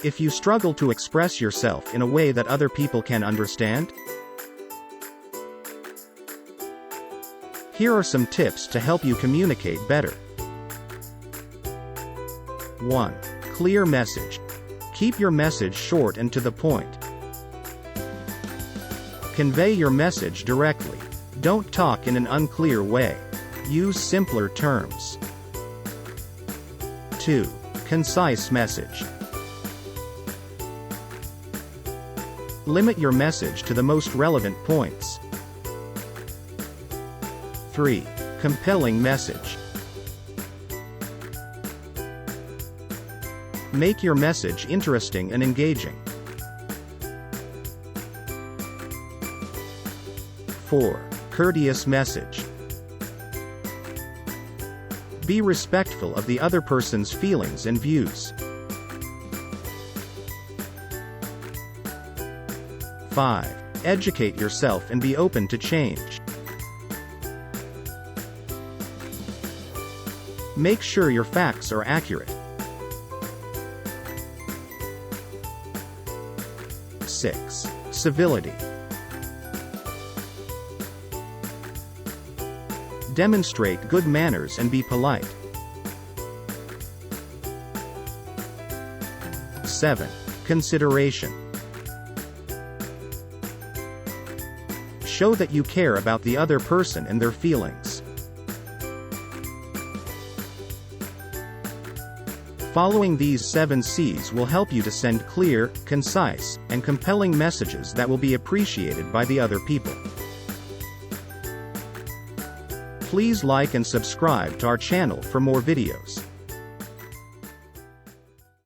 If you struggle to express yourself in a way that other people can understand, here are some tips to help you communicate better. 1. Clear message. Keep your message short and to the point. Convey your message directly. Don't talk in an unclear way. Use simpler terms. 2. Concise message. Limit your message to the most relevant points. 3. Compelling message. Make your message interesting and engaging. 4. Courteous message. Be respectful of the other person's feelings and views. 5. Educate yourself and be open to change. Make sure your facts are accurate. 6. Civility. Demonstrate good manners and be polite. 7. Consideration. Show that you care about the other person and their feelings. Following these 7 C's will help you to send clear, concise, and compelling messages that will be appreciated by the other people. Please like and subscribe to our channel for more videos.